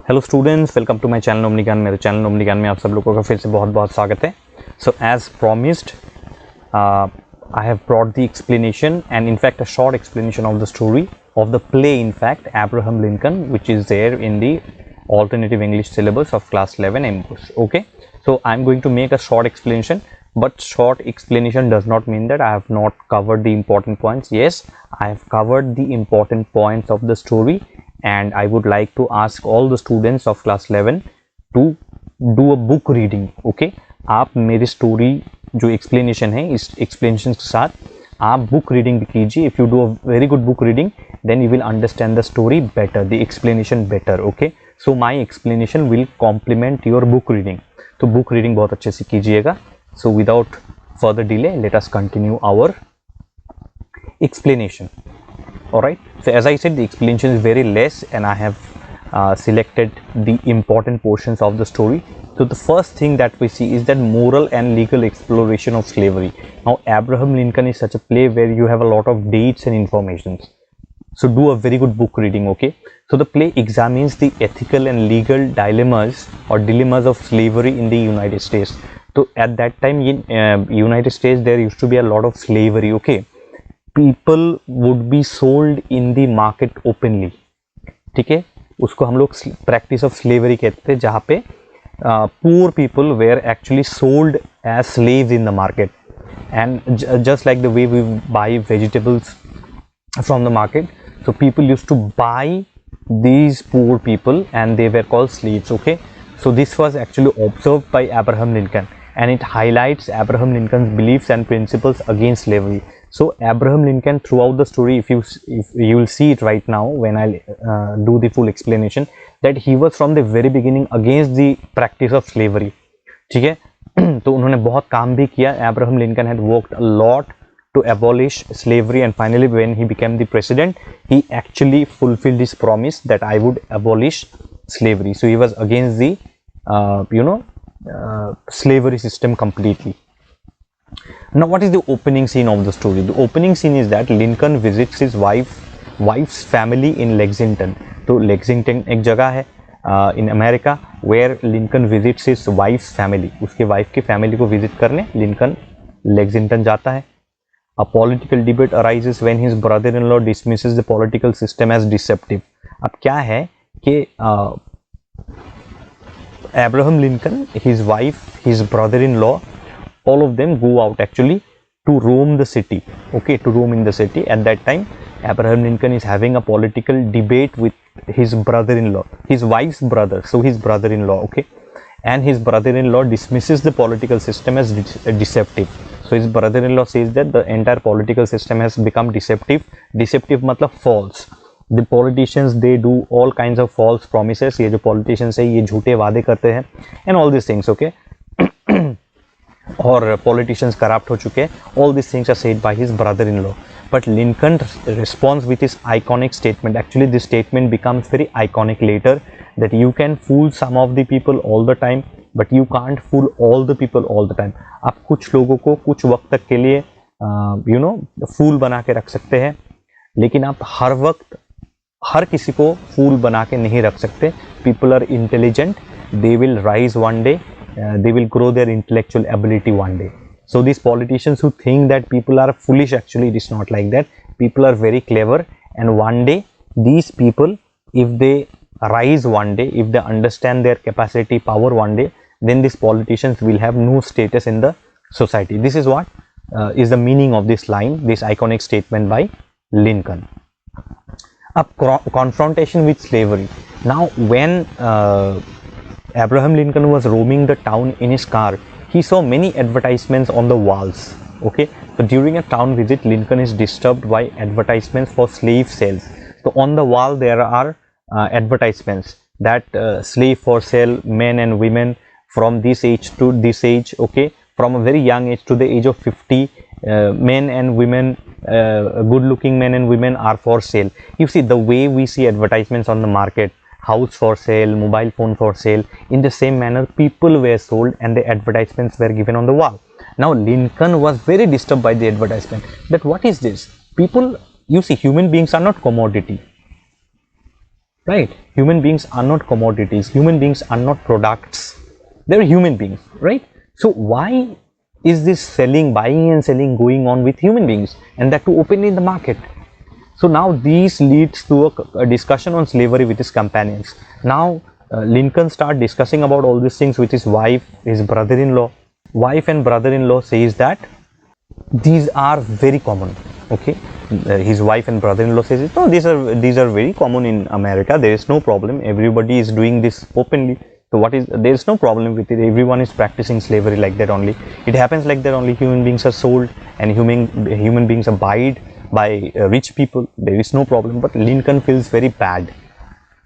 Hello students, welcome to my channel Omni Gyan. मेरे channel Omni ज्ञान में आप सब लोगों का फिर से बहुत बहुत स्वागत है। So as promised I have brought the explanation and in fact a short explanation of the story of the play, in fact Abraham Lincoln, which is there in the alternative English syllabus of class 11 Ambush. Okay, so I'm going to make a short explanation, but short explanation does not mean that I have not covered the important points. Yes, I have covered the important points of the story, and I would like to ask all the students of class 11 to do a book reading. Okay, आप मेरी story जो explanation है, इस explanation के साथ आप book reading भी कीजिए. If you do a very good book reading, then you will understand the story better, the explanation better. Okay, so my explanation will complement your book reading. तो book reading बहुत अच्छे से कीजिएगा. So without further delay, let us continue our explanation. All right, so as I said, the explanation is very less and I have selected the important portions of the story. So the first thing that we see is that moral and legal exploration of slavery. Now Abraham Lincoln is such a play where you have a lot of dates and informations, so do a very good book reading. Okay, so the play examines the ethical and legal dilemmas of slavery in the United States. So at that time in United States there used to be a lot of slavery. Okay, people would be sold in the market openly. ठीक है, उसको हम लोग practice of slavery कहते हैं, जहाँ पे poor people were actually sold as slaves in the market. And just like the way we buy vegetables from the market, so people used to buy these poor people and they were called slaves. Okay, so this was actually observed by Abraham Lincoln, and it highlights Abraham Lincoln's beliefs and principles against slavery. So Abraham Lincoln, throughout the story, if you will see it right now when I do the full explanation, that he was from the very beginning against the practice of slavery. ठीक है, तो उन्होंने बहुत काम भी किया. Abraham Lincoln had worked a lot to abolish slavery, and finally when he became the president, he actually fulfilled his promise that I would abolish slavery. So he was against the slavery system completely. Now what is the opening scene of the story? The opening scene is that Lincoln visits his wife's family in Lexington. तो Lexington एक जगह है in America where Lincoln visits his wife's family. उसके wife की family को visit करने Lincoln Lexington जाता है. A political debate arises when his brother-in-law dismisses the political system as deceptive. अब क्या है कि Abraham Lincoln, his wife, his brother-in-law, all of them go out actually to roam the city. Okay, to roam in the city. At that time Abraham Lincoln is having a political debate with his brother-in-law, his wife's brother, so his brother-in-law. Okay, and his brother-in-law dismisses the political system as deceptive. So his brother-in-law says that the entire political system has become deceptive. Deceptive matlab false. The politicians, they do all kinds of false promises. ये जो politicians है ये झूठे वादे करते हैं and all these things. Okay, और politicians corrupt हो चुके हैं. All these things are said by his brother-in-law. But Lincoln responds with his iconic statement. Actually this statement becomes very iconic later, that you can fool some of the people all the time, but you can't fool all the people all the time. आप कुछ लोगों को कुछ वक्त तक के लिए फूल बना के रख सकते हैं, लेकिन आप हर वक्त हर किसी को फूल बना के नहीं रख सकते. People are intelligent, they will rise one day, they will grow their intellectual ability one day. So these politicians who think that people are foolish, actually it is not like that. People are very clever, and one day these people, if they rise one day, if they understand their capacity, power one day, then these politicians will have no status in the society. This is what is the meaning of this line, this iconic statement by Lincoln. A confrontation with slavery. Now when Abraham Lincoln was roaming the town in his car, he saw many advertisements on the walls. Okay, so during a town visit, Lincoln is disturbed by advertisements for slave sales. So on the wall there are advertisements that slave for sale, men and women from this age to this age. Okay, from a very young age to the age of 50, men and women, good looking men and women are for sale. You see, the way we see advertisements on the market, house for sale, mobile phone for sale, in the same manner people were sold and the advertisements were given on the wall. Now Lincoln was very disturbed by the advertisement, that what is this? People, you see, human beings are not commodity. right? Human beings are not commodities, human beings are not products, they're human beings, right? So why is this buying and selling going on with human beings, and that too openly in the market? So now this leads to a discussion on slavery with his companions. Now Lincoln start discussing about all these things with his wife, his brother-in-law. Wife and brother-in-law says that these are very common. Okay, his wife and brother-in-law says, no, these are very common in America. There is no problem. Everybody is doing this openly. So there is no problem with it. Everyone is practicing slavery like that only. It happens like that only. Human beings are sold and human beings are bought by rich people. There is no problem. But Lincoln feels very bad.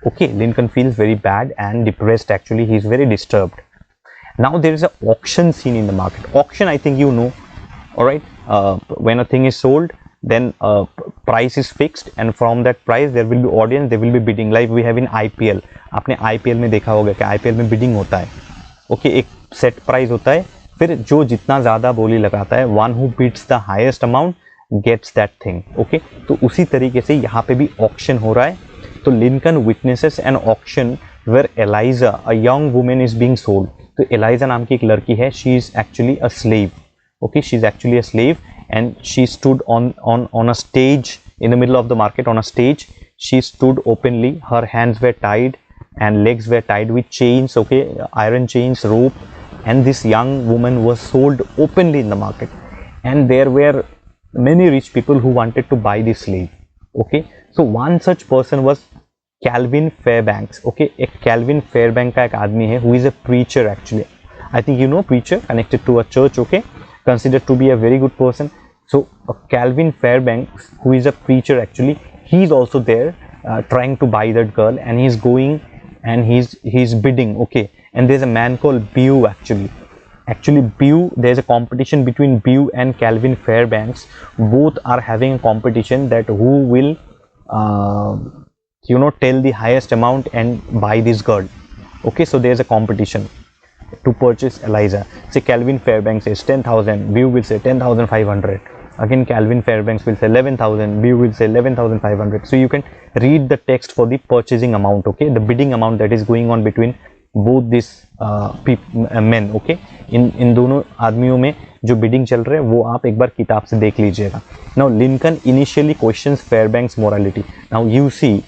Okay, Lincoln feels very bad and depressed. Actually, he is very disturbed. Now there is an auction scene in the market. Auction, I think you know. All right, when a thing is sold, then price is fixed, and from that price there will be audience, there will be bidding, like we have in IPL. आपने IPL में देखा होगा कि IPL में bidding होता है. Okay, एक set price होता है, फिर जो जितना ज़्यादा बोली लगाता है, one who bids the highest amount gets that thing. Okay, तो उसी तरीके से यहाँ पे भी ऑक्शन हो रहा है. तो Lincoln witnesses an auction where Eliza, a young woman, is being sold. तो एलाइजा नाम की एक लड़की है, she is actually a slave. Okay, she's actually a slave, and she stood on a stage in the middle of the market. On a stage, she stood openly. Her hands were tied and legs were tied with chains. Okay, iron chains, rope, and this young woman was sold openly in the market. And there were many rich people who wanted to buy this slave. Okay, so one such person was Calvin Fairbanks. Okay, एक Calvin Fairbanks का एक आदमी है, who is a preacher actually. I think you know preacher, connected to a church. Okay, considered to be a very good person. So Calvin Fairbanks, who is a preacher actually, he is also there trying to buy that girl, and he's going and he's bidding. Okay, and there's a man called Bew actually Bew, there's a competition between Bew and Calvin Fairbanks. Both are having a competition that who will tell the highest amount and buy this girl. Okay, so there's a competition to purchase Eliza. Say Calvin Fairbanks says 10,000, Bew will say 10,500. Again Calvin Fairbanks will say 11,000, Bew will say 11,500. So you can read the text for the purchasing amount. Okay, the bidding amount that is going on between both these men. Okay, इन दोनों आदमियों में जो bidding चल रहा है वो आप एक बार किताब से देख लीजिएगा. Now Lincoln initially questions Fairbanks' morality. Now you see,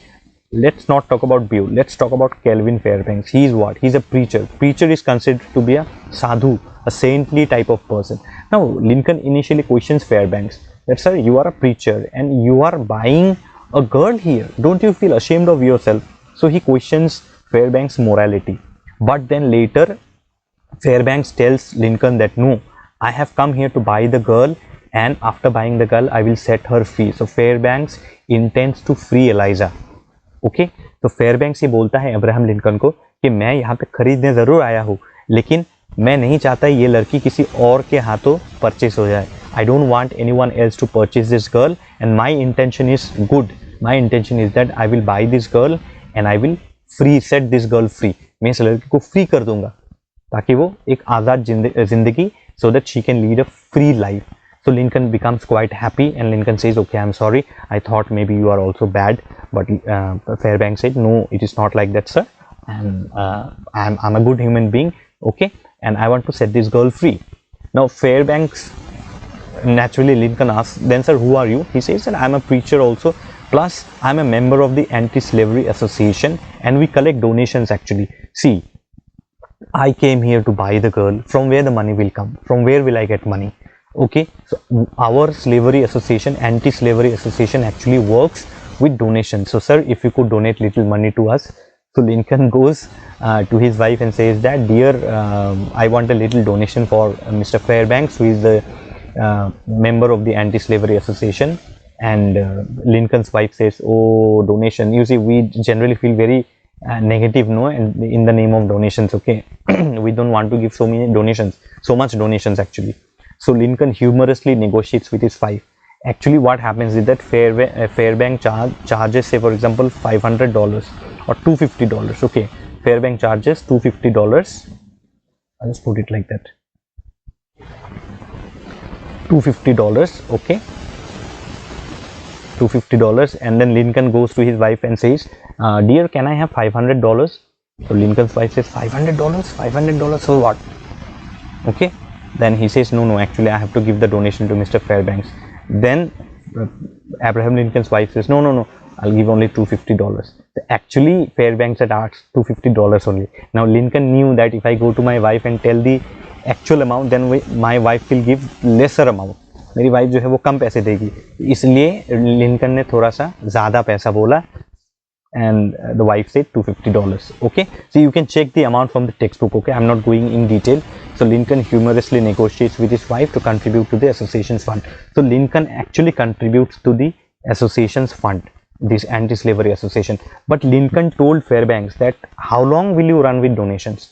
let's not talk about Bew, let's talk about Calvin Fairbanks. He is what? He's a preacher. Preacher is considered to be a sadhu, a saintly type of person. Now Lincoln initially questions Fairbanks that, sir, you are a preacher and you are buying a girl here. Don't you feel ashamed of yourself? So he questions Fairbanks' morality. But then later Fairbanks tells Lincoln that no, I have come here to buy the girl, and after buying the girl I will set her free. So Fairbanks intends to free Eliza. Okay, तो Fairbanks ये बोलता है Abraham Lincoln को कि मैं यहाँ पे खरीदने ज़रूर आया हूँ, लेकिन मैं नहीं चाहता ये लड़की किसी और के हाथों परचेस हो जाए. I don't want anyone else to purchase this girl, and my intention is good. My intention is that I will buy this girl and I will free set this girl free. मैं इस लड़की को free कर दूंगा ताकि वो एक आज़ाद जिंदगी, so that she can lead a free life. So Lincoln becomes quite happy, and Lincoln says, okay, I'm sorry, I thought maybe you are also bad. But Fairbanks said, no, it is not like that, sir, and I'm a good human being. Okay, and I want to set this girl free. Now Fairbanks, naturally Lincoln asks, then sir, who are you? He says that I'm a preacher also, plus I'm a member of the Anti-Slavery Association, and we collect donations actually. See, I came here to buy the girl. From where the money will come? From where will I get money? Okay, so our slavery association, Anti-Slavery Association, actually works with donations. So sir, if you could donate little money to us. So Lincoln goes to his wife and says that, dear, I want a little donation for Mr. Fairbanks, who is the member of the Anti-Slavery Association. And Lincoln's wife says, oh, donation. You see, we generally feel very negative, no, and in the name of donations. Okay, we don't want to give so many donations, so much donations actually. So Lincoln humorously negotiates with his wife. Actually what happens is that Fairbanks charges, say for example, $500 or $250. Okay, Fairbanks charges $250. I'll just put it like that, $250. Okay, $250, and then Lincoln goes to his wife and says, dear, can I have $500? So Lincoln's wife says, $500 for what? Okay, then he says, no, actually I have to give the donation to Mr. Fairbanks. Then Abraham Lincoln's wife says, no, I'll give only $250. Actually Fairbanks had asked $250 only. Now Lincoln knew that if I go to my wife and tell the actual amount, then my wife will give lesser amount. मेरी wife जो है वो कम पैसे देगी, इसलिए Lincoln ने थोड़ा सा ज़्यादा पैसा बोला, and the wife said $250. Okay, so you can check the amount from the textbook. Okay, I'm not going in detail. So Lincoln humorously negotiates with his wife to contribute to the association's fund. So Lincoln actually contributes to the association's fund, this anti-slavery association. But Lincoln told Fairbanks that how long will you run with donations?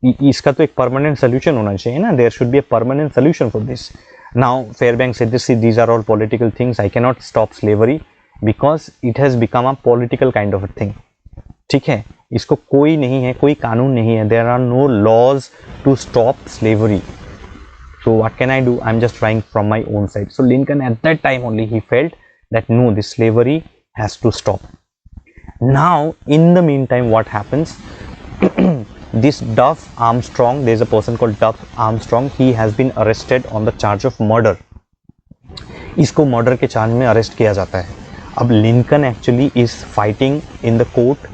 इसका तो एक permanent solution होना चाहिए ना. There should be a permanent solution for this. Now Fairbanks said this, see, these are all political things. I cannot stop slavery because it has become a political kind of a thing. ठीक है, इसको कोई नहीं है, कोई कानून नहीं है. There are no laws to stop slavery. So what can I do? I'm just trying from my own side. So Lincoln at that time only he felt that no, this slavery has to stop. Now in the meantime what happens? This Duff Armstrong, there's a person called Duff Armstrong, he has been arrested on the charge of murder. इसको murder के charge में arrest किया जाता है. अब Lincoln actually is fighting in the court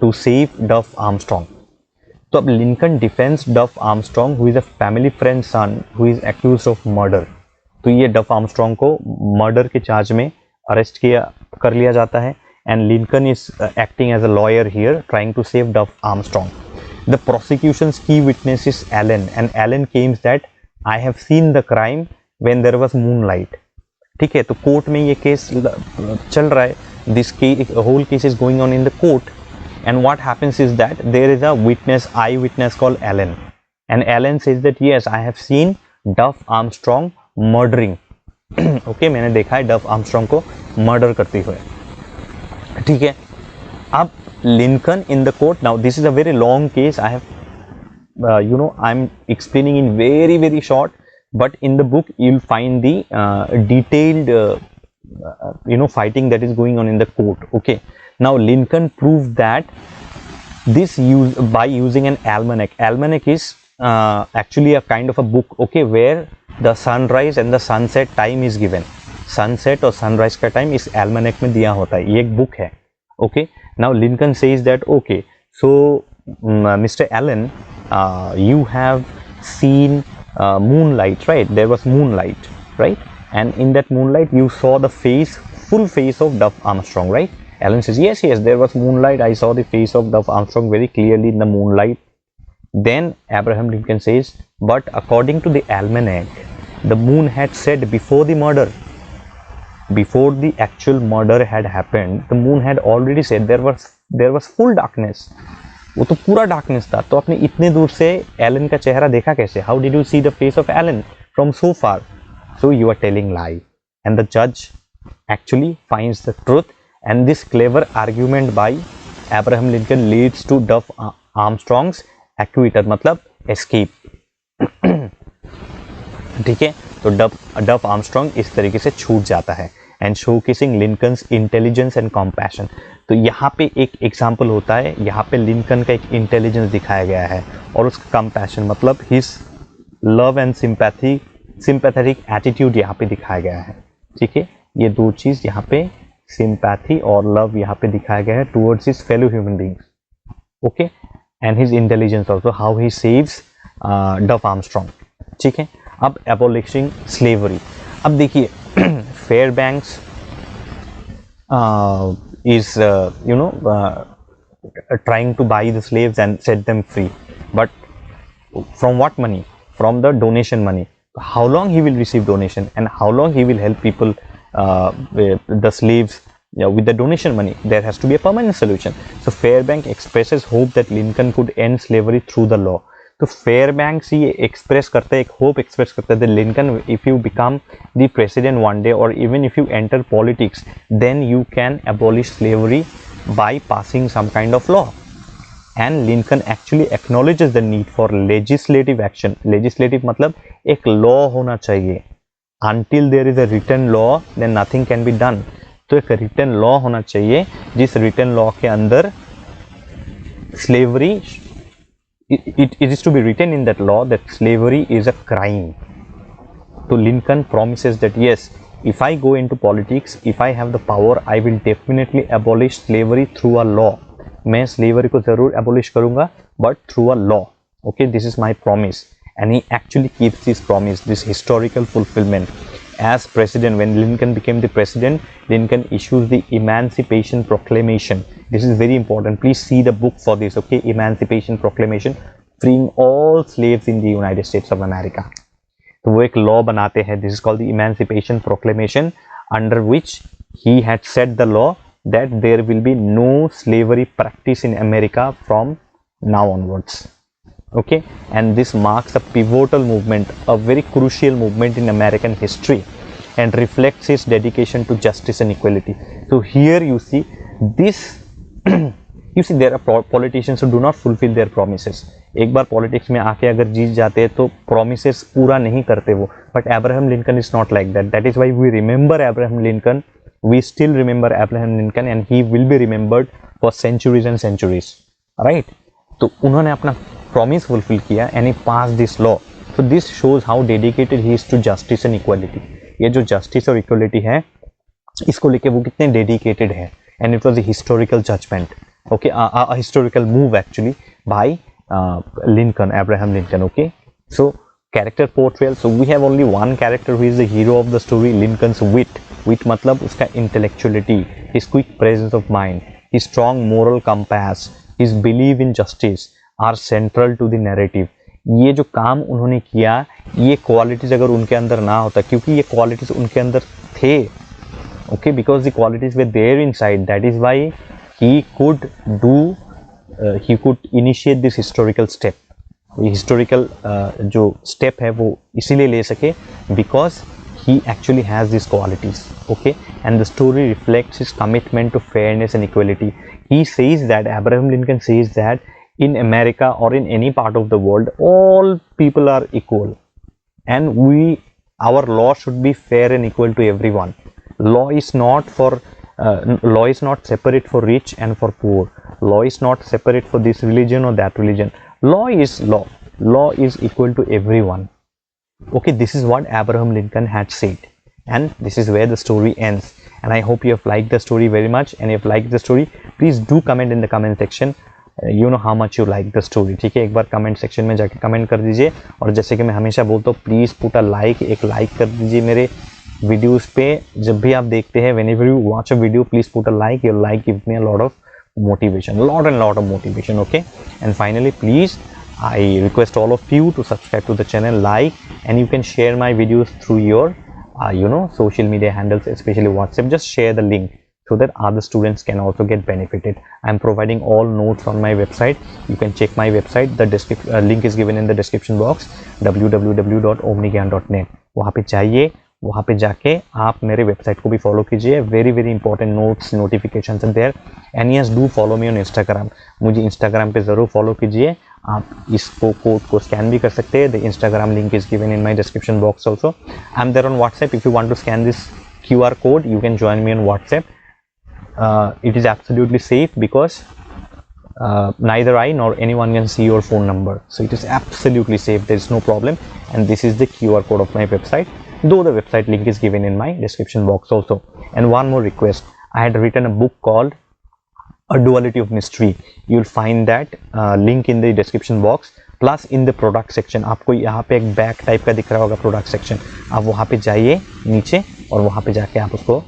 to save Duff Armstrong. तो अब Lincoln defense Duff Armstrong who is a family friend son who is accused of murder. तो ये डफ आर्मस्ट्रॉन्ग को मर्डर के चार्ज में अरेस्ट कर लिया जाता है, and Lincoln is acting as a lawyer here trying to save Duff Armstrong. The prosecution's key witness is Allen, and Allen claims that I have seen the crime when there was moonlight. ठीक है, तो court में ये case चल रहा है. This case, whole case is going on in the court, and what happens is that there is a eyewitness called Allen, and Allen says that yes, I have seen Duff Armstrong murdering. Okay, मैंने देखा है Duff Armstrong को murder करते हुए. ठीक है, अब Lincoln in the court. Now this is a very long case. I have I am explaining in very very short, but in the book you will find the detailed fighting that is going on in the court. Okay, now Lincoln proved that this by using an almanac. Almanac is actually a kind of a book, okay, where the sunrise and the sunset time is given. Sunset और sunrise का time इस एल्मेनेक में दिया होता है. ये एक book है. Okay, now Lincoln says that okay, so mister Allen, you have seen moonlight, right? There was moonlight, right? And in that moonlight you saw the full face of Duff Armstrong, right? Allen says yes, there was moonlight. I saw the face of Duff Armstrong very clearly in the moonlight. Then Abraham Lincoln says, but according to the almanac, the moon had set before the murder. Before the actual murder had happened, the moon had already said there was full darkness. वो तो पूरा darkness था. तो आपने इतने दूर से Elon का चेहरा देखा कैसे? How did you see the face of Allen from so far? So you are telling lie. And the judge actually finds the truth. And this clever argument by Abraham Lincoln leads to Duff Armstrong's acquittal, मतलब escape. ठीक है, तो डफ Armstrong इस तरीके से छूट जाता है. And showcasing Lincoln's intelligence and compassion. तो यहाँ पे एक एग्जाम्पल होता है, यहाँ पे लिंकन का एक इंटेलिजेंस दिखाया गया है और उसका कॉम्पैशन मतलब his love and sympathetic attitude यहाँ पे दिखाया गया है. ठीक है, ये दो चीज़ यहाँ पे सिंपैथी और लव यहाँ पे दिखाया गया है towards his fellow human beings. Okay, and his intelligence also, how he saves डफ आर्मस्ट्रॉन्ग. ठीक है, अब एबॉलिशिंग स्लेवरी. अब देखिए, Fairbanks is trying to buy the slaves and set them free, but from what money? From the donation money. How long he will receive donation and how long he will help people, the slaves, with the donation money? There has to be a permanent solution. So Fairbanks expresses hope that Lincoln could end slavery through the law. तो Fairbanks ये express करते हैं, एक hope express करते हैं, Lincoln if you become the president one day और even if you enter politics, then you can abolish slavery by passing some kind of law. And Lincoln actually acknowledges the need for legislative action. Legislative मतलब एक law होना चाहिए. until there is a written law then nothing can be done. तो एक written law होना चाहिए जिस written law के अंदर slavery, it is to be written in that law that slavery is a crime. So Lincoln promises that yes, if I go into politics, if I have the power, I will definitely abolish slavery through a law. मैं slavery को जरूर abolish करूँगा, but through a law. Okay, this is my promise, and he actually keeps this promise, this historical fulfillment. As president, when Lincoln became the president, Lincoln issues the Emancipation Proclamation. This is very important. Please see the book for this. Okay, Emancipation Proclamation, freeing all slaves in the United States of America. तो वो एक law बनाते हैं. This is called the emancipation proclamation, under which he had set the law that there will be no slavery practice in America from now onwards. Okay, and this marks a pivotal movement, a very crucial movement in American history, and reflects his dedication to justice and equality. So here you see this you see there are politicians who do not fulfill their promises. एक बार politics में आके अगर जीत जाते हैं तो promises पूरा नहीं करते वो, but Abraham Lincoln is not like that. That is why we remember Abraham Lincoln, we still remember Abraham Lincoln, and he will be remembered for centuries and centuries. Right, तो उन्होंने अपना प्रॉमिस फुलफिल किया and he pass this law. So this shows how dedicated he is to justice and equality. ये जो justice और equality है इसको लेके वो कितने डेडिकेटेड है, and it was a historical judgement. Okay, a historical move actually by Lincoln, Abraham Lincoln. Okay, so character portrayal. So we have only one character who is the hero of the story, Lincoln's wit. Wit मतलब उसका intellectuality, his quick presence of mind, his strong moral compass, his belief in justice are central to the narrative. ये जो काम उन्होंने किया, ये qualities अगर उनके अंदर ना होता, क्योंकि ये qualities उनके अंदर थे, okay, because the qualities were there inside. That is why he could do he could initiate this historical step. Historical जो step है वो इसीलिए ले सके because he actually has these qualities. Okay, and the story reflects his commitment to fairness and equality. He says that, Abraham Lincoln says that in America or in any part of the world, all people are equal, and our law should be fair and equal to everyone. Law is not for law is not separate for rich and for poor. Law is not separate for this religion or that religion. Law is law. Law is equal to everyone. Okay, this is what Abraham Lincoln had said, and this is where the story ends. And I hope you have liked the story very much, and if you have liked the story, please do comment in the comment section. You know how much you like the story. ठीक है, एक बार comment section में जाके comment कर दीजिए. और जैसे कि मैं हमेशा बोलता हूँ, प्लीज़ पुट अ लाइक, एक लाइक कर दीजिए मेरे वीडियोस पे. जब भी आप देखते हैं, whenever you watch a video, please put a like. Your like gives me a lot of motivation, lot of motivation. Okay, and finally, please, I request all of you to subscribe to the channel, like, and you can share my videos through your social media handles, especially WhatsApp. Just share the link so that other students can also get benefited. I am providing all notes on my website. You can check my website. The link is given in the description box, www.omnigyan.net. वहाँ पे जाइए, वहाँ पे जाके आप मेरे website को भी फॉलो कीजिए. Very very important notes, notifications are there. And yes, do follow me on Instagram. मुझे इंस्टाग्राम पे ज़रूर फॉलो कीजिए. आप इसको कोड को स्कैन भी कर सकते हैं. The Instagram link is given in my description box also. I am there on WhatsApp. If you want to scan this QR code, you can join me on WhatsApp. It is absolutely safe because neither I nor anyone can see your phone number, so it is absolutely safe. There is no problem, and this is the QR code of my website, though the website link is given in my description box also. And one more request, I had written a book called A Duality of Mystery. You will find that link in the description box, plus in the product section. आपको यहाँ पे एक bag type का दिख रहा होगा product section, आप वहाँ पे जाइए नीचे, और वहाँ पे जाके आप उसको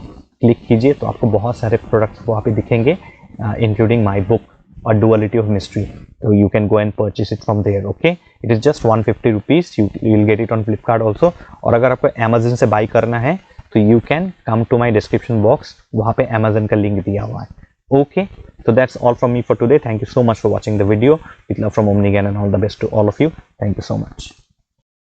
क्लिक कीजिए तो आपको बहुत सारे प्रोडक्ट्स वहाँ पे दिखेंगे, including my book A Duality of Mystery. So you can go and purchase it from there. Okay, it is just 150 rupees. You will get it on Flipkart also. और अगर आपको Amazon से बाई करना है तो you can come to my description box. वहाँ पे Amazon का लिंक दिया हुआ है. Okay, so that's all from me for today. Thank you so much for watching the video. With love from Omnigyan, and all the best to all of you. Thank you so much.